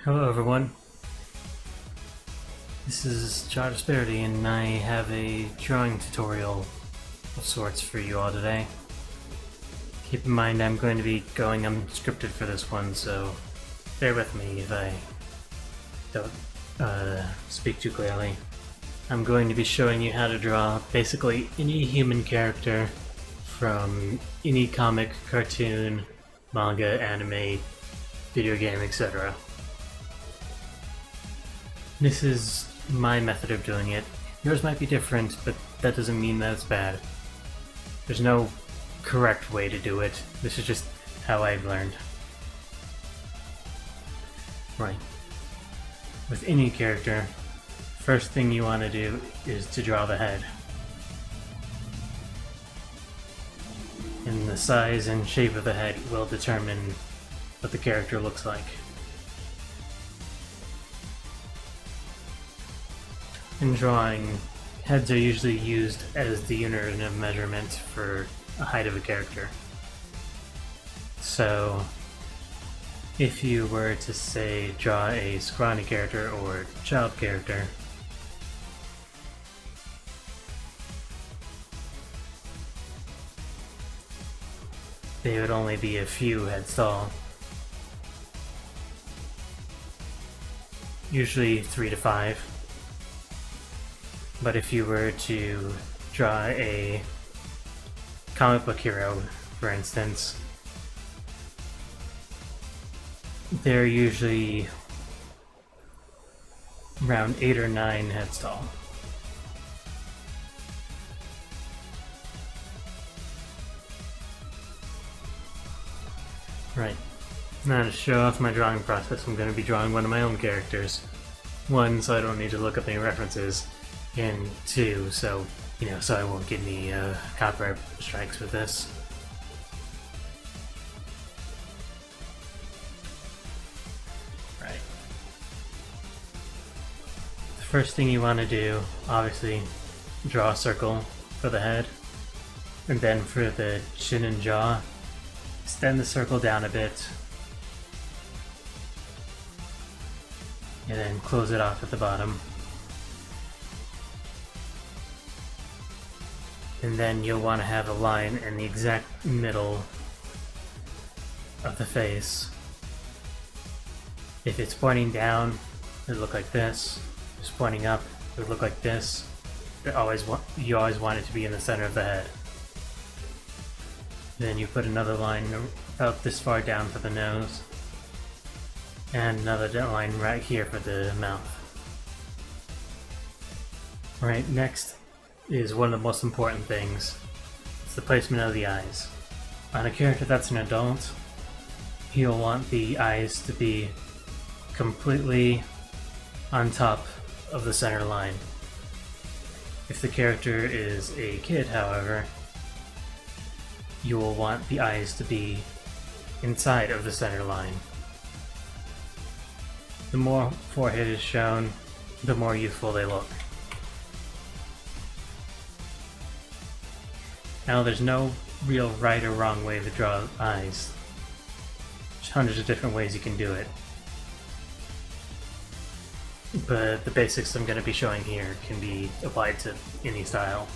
Hello everyone, this is Jar Disparity and I have a drawing tutorial of sorts for you all today. Keep in mind I'm going to be going unscripted for this one, so bear with me if I don't speak too clearly. I'm going to be showing you how to draw basically any human character from any comic, cartoon, manga, anime, video game, etc. This is my method of doing it. Yours might be different, but that doesn't mean that it's bad. There's no correct way to do it. This is just how I've learned. Right. With any character, first thing you want to do is to draw the head. And the size and shape of the head will determine what the character looks like. In drawing, heads are usually used as the unit of measurement for the height of a character. So, if you were to say draw a scrawny character or child character, they would only be a few heads tall. Usually 3 to 5. But if you were to draw a comic book hero, for instance, they're usually around 8 or 9 heads tall. Right. Now to show off my drawing process, I'm going to be drawing one of my own characters. One, so I don't need to look up any references. And two, so I won't get any copyright strikes with this. Right. The first thing you want to do, obviously, draw a circle for the head. And then for the chin and jaw, extend the circle down a bit. And then close it off at the bottom. And then you'll want to have a line in the exact middle of the face. If it's pointing down, it'll look like this. If it's pointing up, it'll look like this. You always want it to be in the center of the head. Then you put another line about this far down for the nose. And another line right here for the mouth. Alright, next is one of the most important things. It's the placement of the eyes. On a character that's an adult, you'll want the eyes to be completely on top of the center line. If the character is a kid, however, you will want the eyes to be inside of the center line. The more forehead is shown, the more youthful they look. Now, there's no real right or wrong way to draw eyes. There's hundreds of different ways you can do it. But the basics I'm going to be showing here can be applied to any style.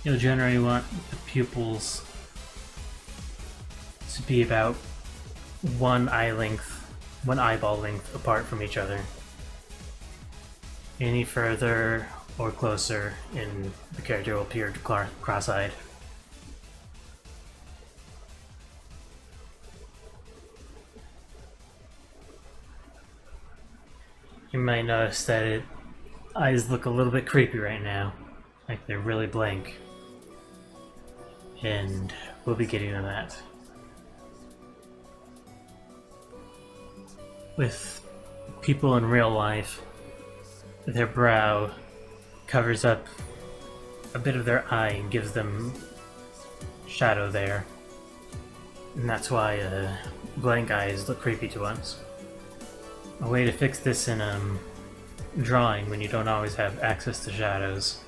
You'll generally want the pupils to be about one eyeball length apart from each other. Any further or closer, and the character will appear cross-eyed. You might notice that eyes look a little bit creepy right now, like they're really blank. And we'll be getting to that. With people in real life, their brow covers up a bit of their eye and gives them shadow there. And that's why blank eyes look creepy to us. A way to fix this in drawing when you don't always have access to shadows,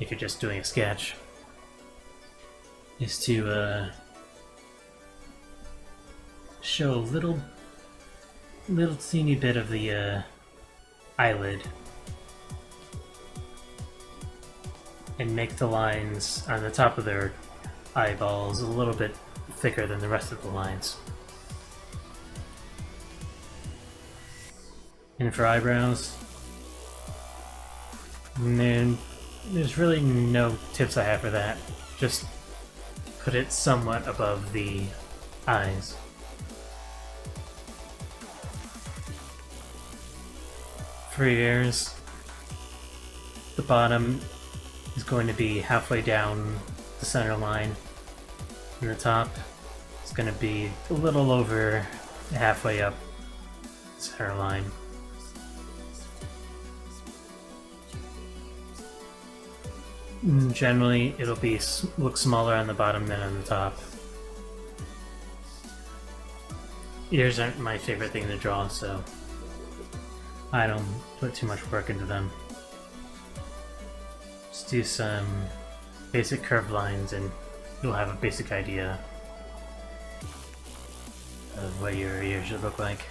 if you're just doing a sketch, is to show a little teeny bit of the eyelid and make the lines on the top of their eyeballs a little bit thicker than the rest of the lines. And for eyebrows, there's really no tips I have for that. Just put it somewhat above the eyes. For ears, the bottom is going to be halfway down the center line, and the top is going to be a little over halfway up the center line. Generally, it'll be look smaller on the bottom than on the top. Ears aren't my favorite thing to draw, so I don't put too much work into them. Just do some basic curved lines and you'll have a basic idea of what your ears should look like.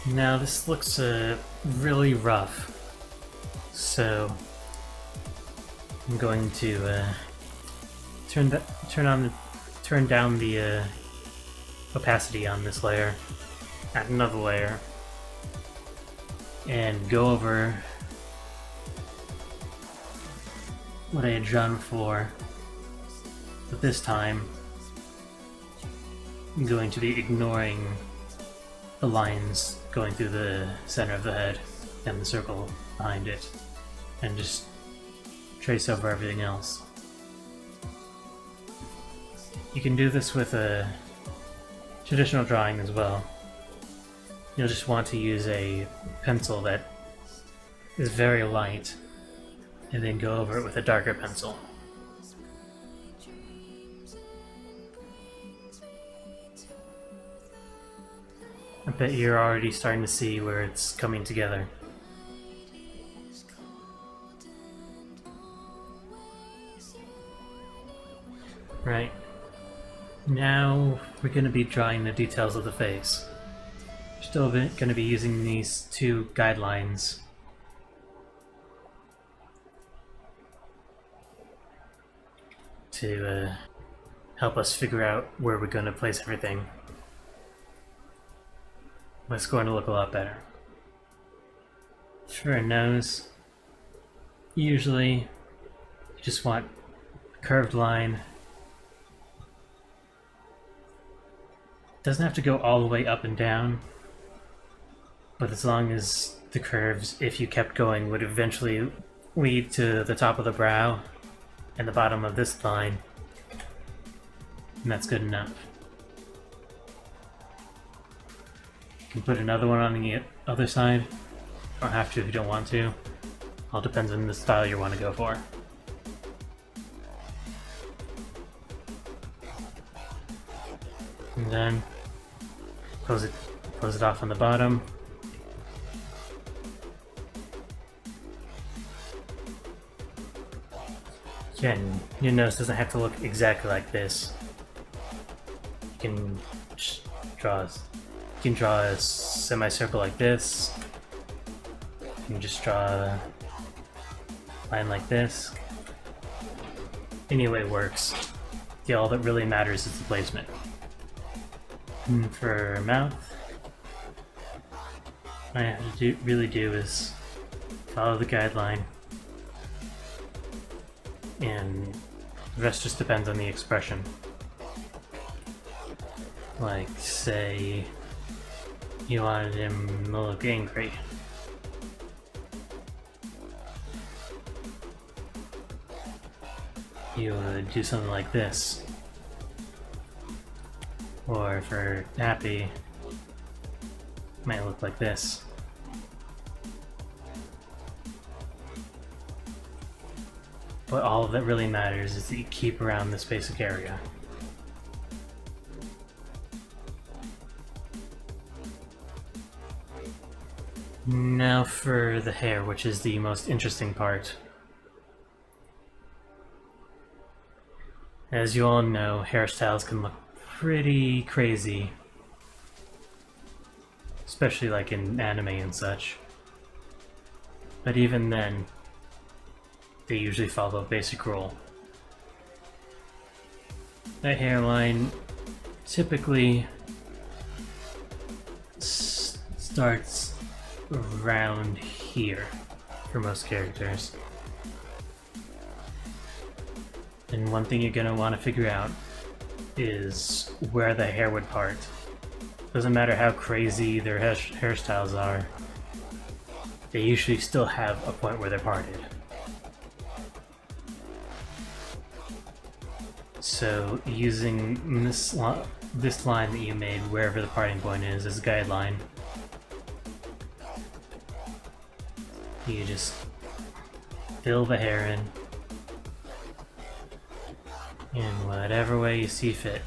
Now this looks really rough, so I'm going to turn down the opacity on this layer, add another layer, and go over what I had drawn before, but this time I'm going to be ignoring the lines going through the center of the head and the circle behind it, and just trace over everything else. You can do this with a traditional drawing as well. You'll just want to use a pencil that is very light and then go over it with a darker pencil. I bet you're already starting to see where it's coming together. Right. Now we're going to be drawing the details of the face. We're still going to be using these two guidelines to help us figure out where we're going to place everything. It's going to look a lot better. For a nose, usually you just want a curved line. Doesn't have to go all the way up and down, but as long as the curves, if you kept going, would eventually lead to the top of the brow and the bottom of this line, and that's good enough. You can put another one on the other side, or have to if you don't want to. All depends on the style you want to go for. And then close it off on the bottom. Again, your nose doesn't have to look exactly like this. You can just draw a semicircle like this. You can just draw a line like this. Any way works. Yeah, all that really matters is the placement. And for mouth, what I have to really do is follow the guideline, and the rest just depends on the expression. Like, say you wanted him to look angry. You would do something like this. Or for happy, it might look like this. But all that really matters is that you keep around this basic area. Now for the hair, which is the most interesting part. As you all know, hairstyles can look pretty crazy, especially like in anime and such. But even then, they usually follow a basic rule. That hairline typically starts around here for most characters. And one thing you're going to want to figure out is where the hair would part. Doesn't matter how crazy their hairstyles are, they usually still have a point where they're parted. So using this line that you made, wherever the parting point is, as a guideline, you just fill the hair in whatever way you see fit.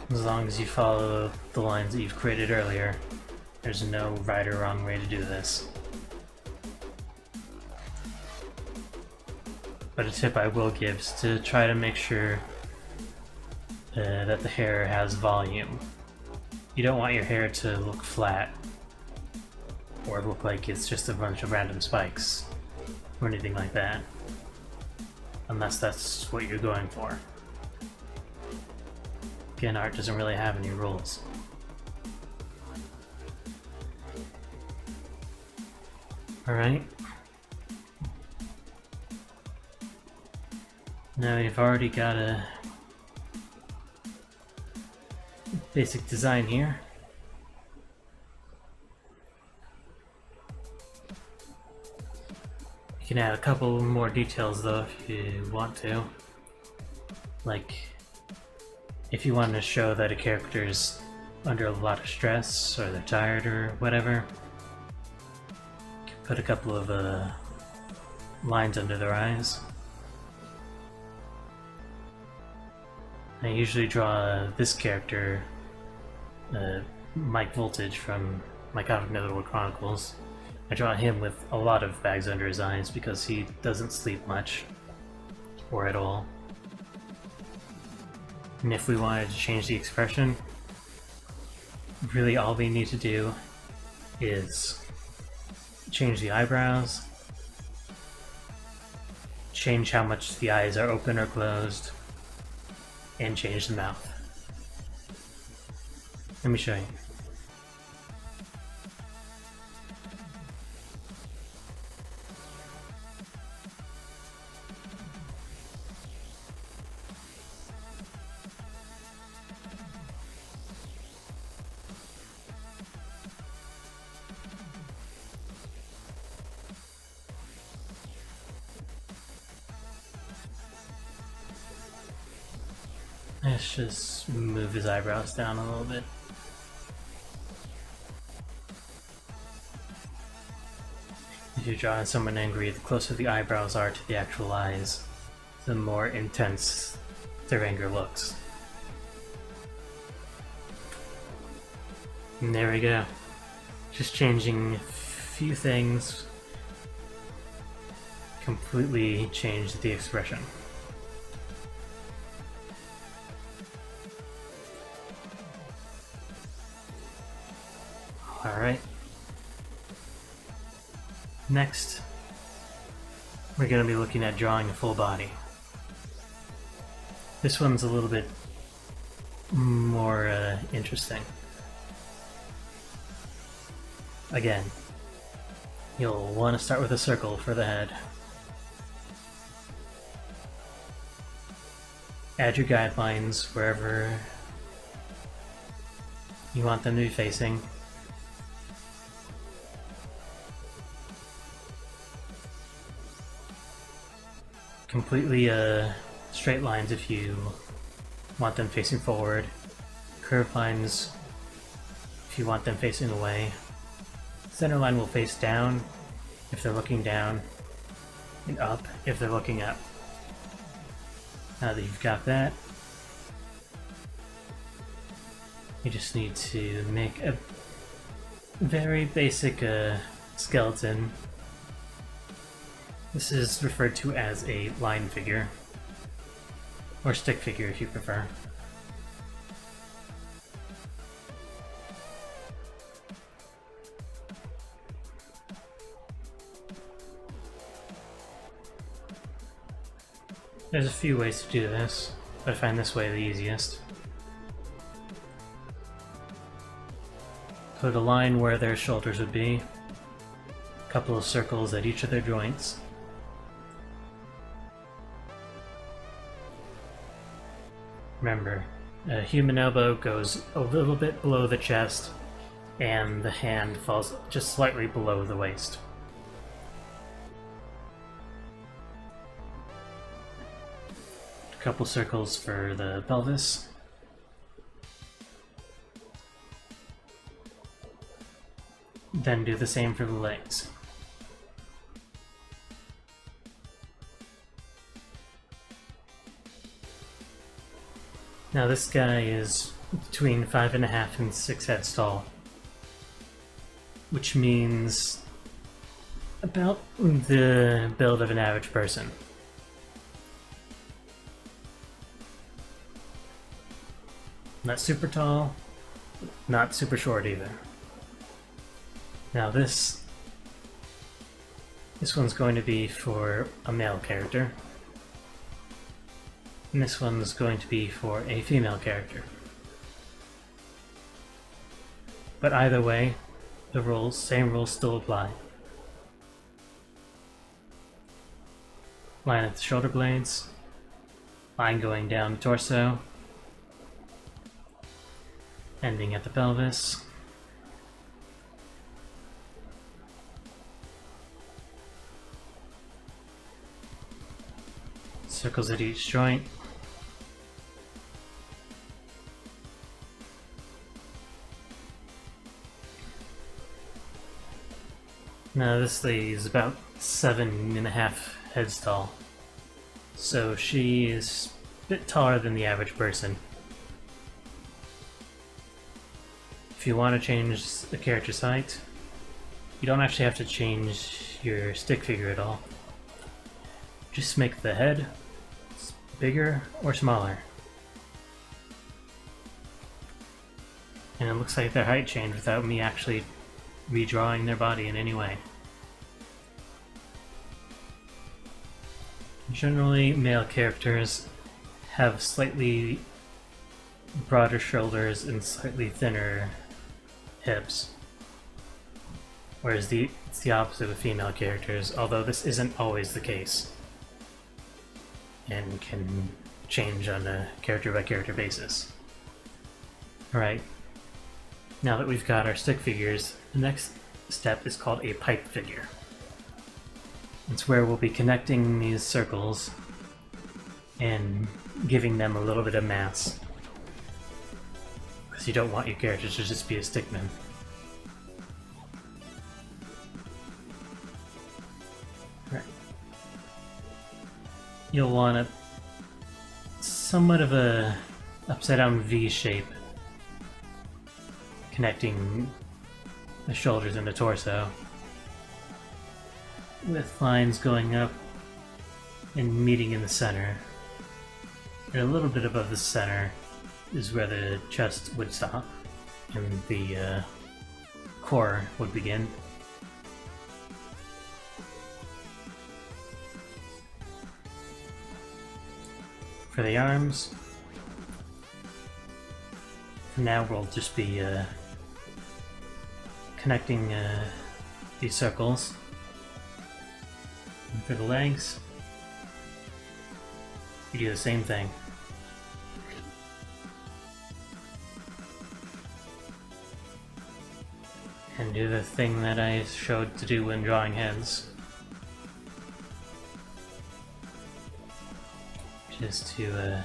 As long as you follow the lines that you've created earlier, there's no right or wrong way to do this. But a tip I will give is to try to make sure that the hair has volume. You don't want your hair to look flat or look like it's just a bunch of random spikes or anything like that, unless that's what you're going for. Again, art doesn't really have any rules. Alright. Now you've already got a basic design here. You can add a couple more details though if you want to. Like, if you want to show that a character's under a lot of stress or they're tired or whatever, you can put a couple of lines under their eyes. I usually draw this character, Mike Voltage from My Comic Netherworld Chronicles. I draw him with a lot of bags under his eyes because he doesn't sleep much, or at all. And if we wanted to change the expression, really all we need to do is change the eyebrows, change how much the eyes are open or closed, and change the mouth. Let me show you. Let's just move his eyebrows down a little bit. If you're drawing someone angry, the closer the eyebrows are to the actual eyes, the more intense their anger looks. And there we go. Just changing a few things completely changed the expression. Alright. Next, we're going to be looking at drawing a full body. This one's a little bit more interesting. Again, you'll want to start with a circle for the head. Add your guidelines wherever you want them to be facing. Completely straight lines if you want them facing forward, curved lines if you want them facing away. Center line will face down if they're looking down, and up if they're looking up. Now that you've got that, you just need to make a very basic skeleton. This is referred to as a line figure, or stick figure if you prefer. There's a few ways to do this, but I find this way the easiest. Put a line where their shoulders would be, a couple of circles at each of their joints. Remember, a human elbow goes a little bit below the chest, and the hand falls just slightly below the waist. A couple circles for the pelvis. Then do the same for the legs. Now this guy is between 5.5 and 6 heads tall, which means about the build of an average person. Not super tall, not super short either. Now this one's going to be for a male character. And this one's going to be for a female character. But either way, the same rules still apply. Line at the shoulder blades, line going down the torso, ending at the pelvis. Circles at each joint. Now this lady is about 7.5 heads tall, so she is a bit taller than the average person. If you want to change the character's height, you don't actually have to change your stick figure at all. Just make the head bigger or smaller. And it looks like their height changed without me actually redrawing their body in any way. Generally, male characters have slightly broader shoulders and slightly thinner hips, whereas it's the opposite with female characters, although this isn't always the case and can change on a character-by-character basis. Alright, now that we've got our stick figures, the next step is called a pipe figure. It's where we'll be connecting these circles and giving them a little bit of mass, because you don't want your characters to just be a stickman. Right. You'll want somewhat of a upside down V shape connecting the shoulders and the torso, with lines going up and meeting in the center. And a little bit above the center is where the chest would stop and the core would begin. For the arms, for now we'll just be connecting these circles. And for the legs, you do the same thing. And do the thing that I showed to do when drawing heads. Just to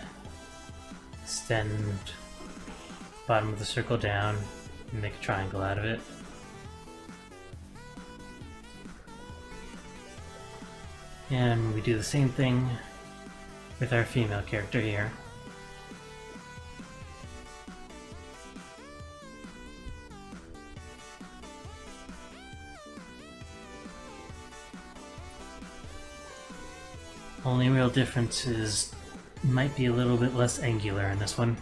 extend the bottom of the circle down and make a triangle out of it. And we do the same thing with our female character here. Only real difference is might be a little bit less angular in this one.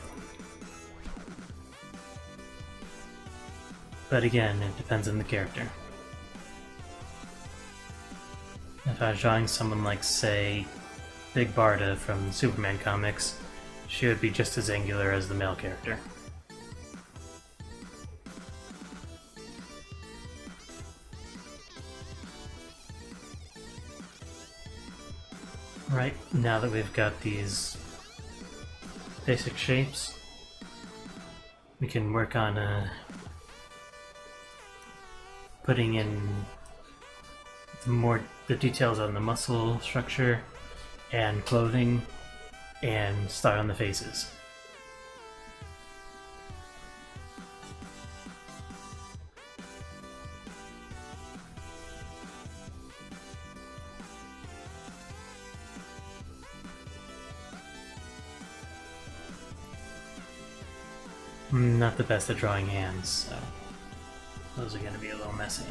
But again, it depends on the character. If I was drawing someone like, say, Big Barda from Superman comics, she would be just as angular as the male character. Right, now that we've got these basic shapes, we can work on putting in the details on the muscle structure and clothing and start on the faces. I'm not the best at drawing hands, so those are going to be a little messy.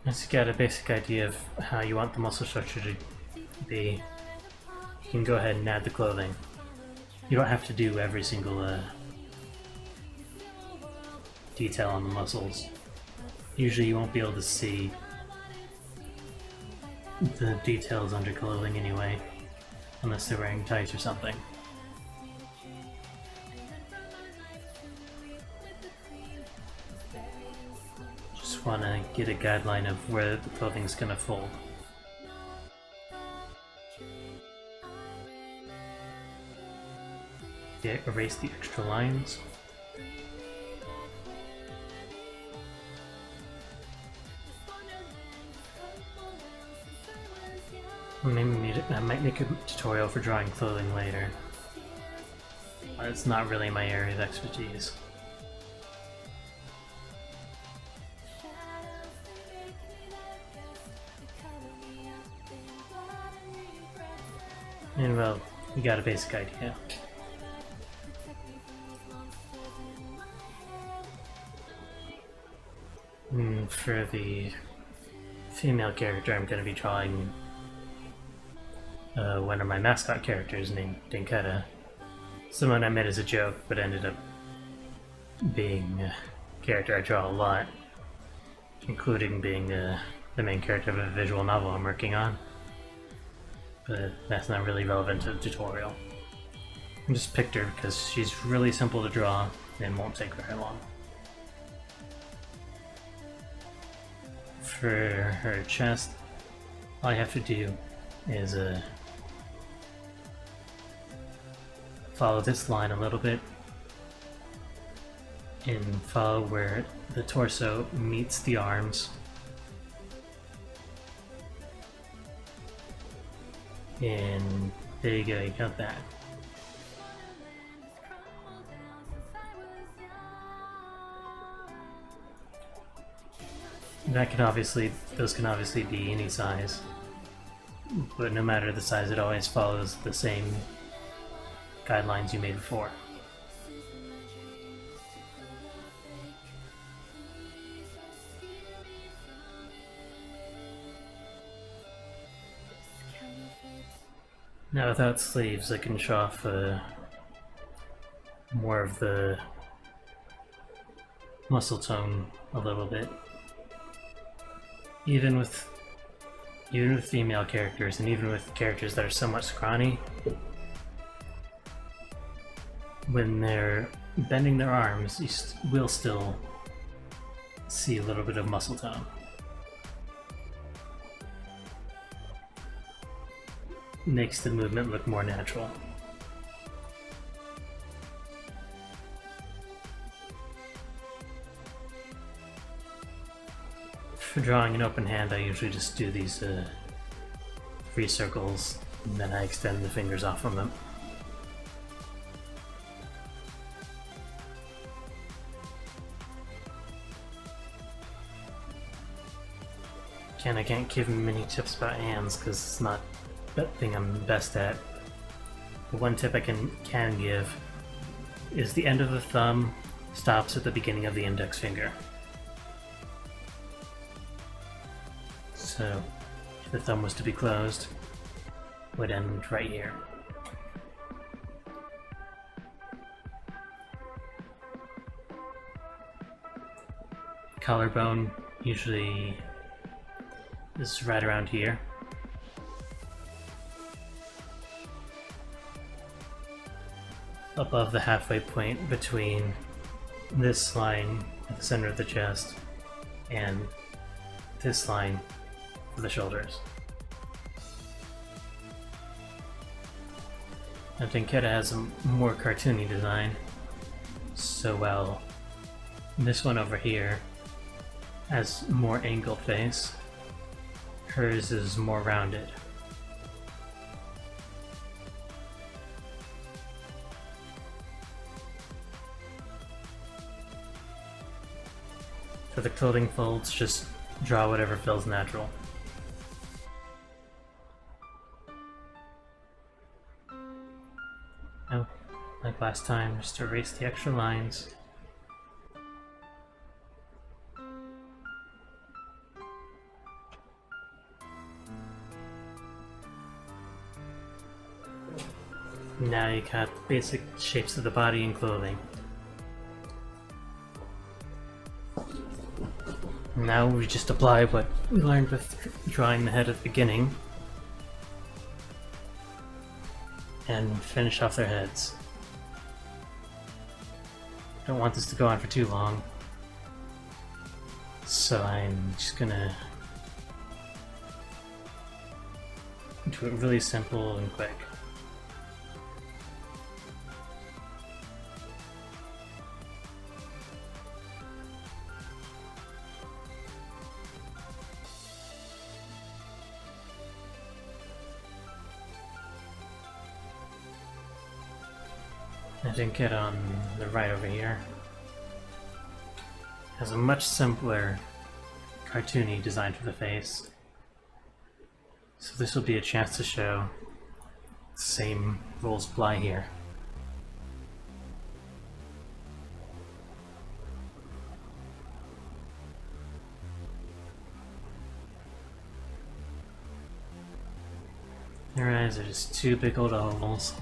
Once you get a basic idea of how you want the muscle structure to be, you can go ahead and add the clothing. You don't have to do every single detail on the muscles. Usually you won't be able to see the details under clothing anyway, unless they're wearing tights or something. Just want to get a guideline of where the clothing's going to fold. Yeah, erase the extra lines. I might make a tutorial for drawing clothing later. But it's not really my area of expertise. And well, you got a basic idea. For the female character, I'm going to be drawing one of my mascot characters named Dinketta. Someone I made as a joke, but ended up being a character I draw a lot, including being the main character of a visual novel I'm working on. But that's not really relevant to the tutorial. I just picked her because she's really simple to draw and won't take very long. For her chest, all I have to do is follow this line a little bit and follow where the torso meets the arms, and there you go, you got that. Those can obviously be any size, but no matter the size, it always follows the same guidelines you made before. Now without sleeves, I can show off more of the muscle tone a little bit. Even with female characters, and even with characters that are somewhat scrawny, when they're bending their arms, you will still see a little bit of muscle tone. Makes the movement look more natural. For drawing an open hand, I usually just do these 3 circles, and then I extend the fingers off from them. Again, I can't give him many tips about hands because it's not that thing I'm best at. The one tip I can give is the end of the thumb stops at the beginning of the index finger. So if the thumb was to be closed, it would end right here. Collarbone usually is right around here. Above the halfway point between this line at the center of the chest and this line for the shoulders. Now Tenketa has a more cartoony design, so while this one over here has more angled face, hers is more rounded. For the clothing folds, just draw whatever feels natural. Oh, like last time, just erase the extra lines. Now you got the basic shapes of the body and clothing. Now we just apply what we learned with drawing the head at the beginning and finish off their heads. Don't want this to go on for too long, so I'm just gonna do it really simple and quick. I think it on the right over here has a much simpler cartoony design for the face. So this will be a chance to show the same rules apply here. Their eyes are just two big old ovals.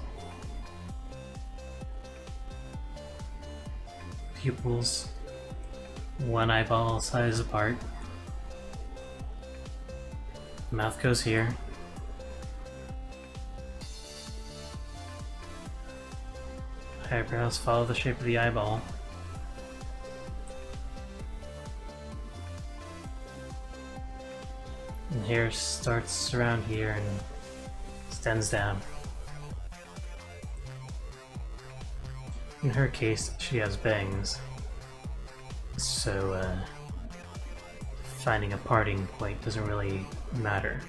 Pupils, one eyeball size apart. Mouth goes here. Eyebrows follow the shape of the eyeball. And hair starts around here and extends down. In her case, she has bangs, so finding a parting point doesn't really matter.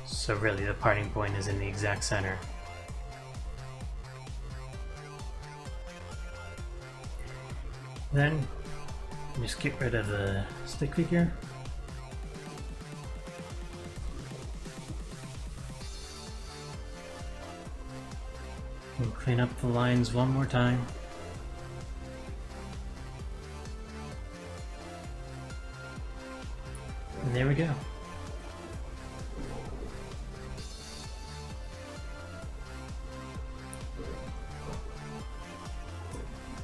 So really, the parting point is in the exact center. Then, just get rid of the stick figure. And clean up the lines one more time. And there we go.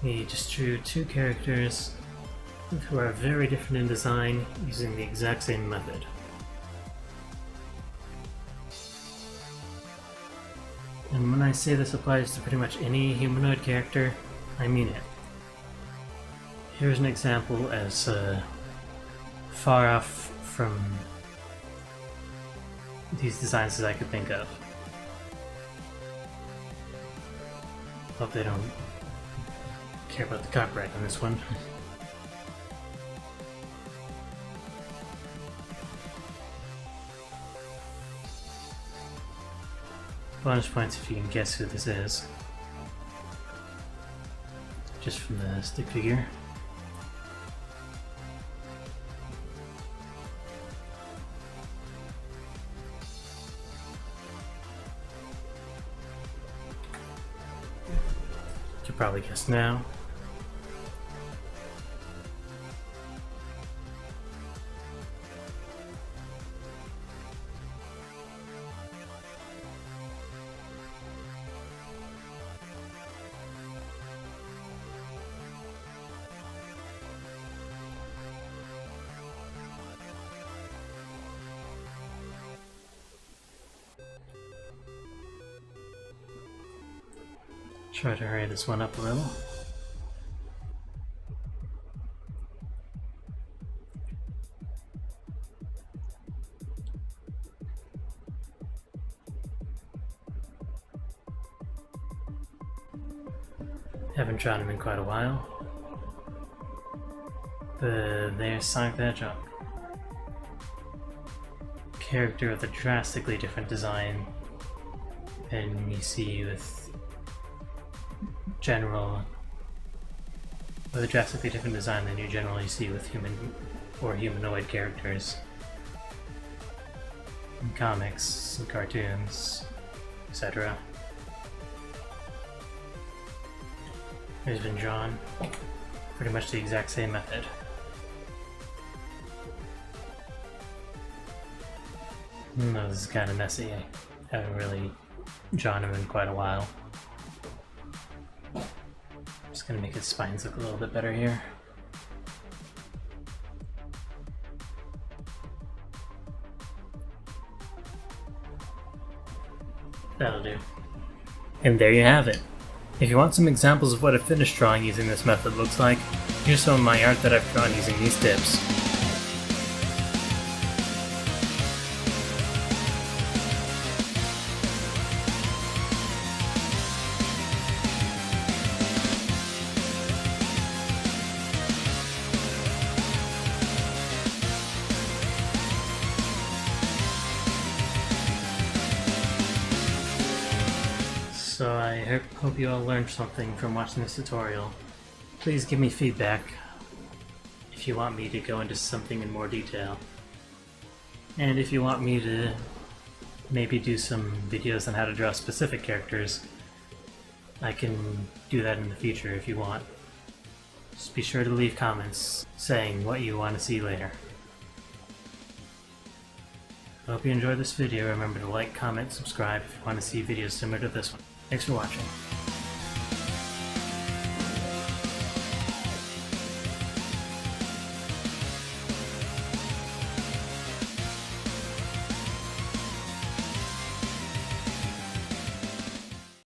We just drew two characters who are very different in design using the exact same method. And when I say this applies to pretty much any humanoid character, I mean it. Here's an example as far off from these designs as I could think of. Hope they don't care about the copyright on this one. Bonus points if you can guess who this is. Just from the stick figure. could probably guess now. Try to hurry this one up a little. Haven't drawn him in quite a while. But there's Sonic the Hedgehog. Character with a drastically different design than you see with a drastically different design than you generally see with human or humanoid characters in comics and cartoons, etc. He's been drawn pretty much the exact same method. No, this is kind of messy. I haven't really drawn him in quite a while. Just gonna make his spines look a little bit better here. That'll do. And there you have it. If you want some examples of what a finished drawing using this method looks like, here's some of my art that I've drawn using these tips. So I hope you all learned something from watching this tutorial. Please give me feedback if you want me to go into something in more detail. And if you want me to maybe do some videos on how to draw specific characters, I can do that in the future if you want. Just be sure to leave comments saying what you want to see later. I hope you enjoyed this video. Remember to like, comment, subscribe if you want to see videos similar to this one. Thanks for watching.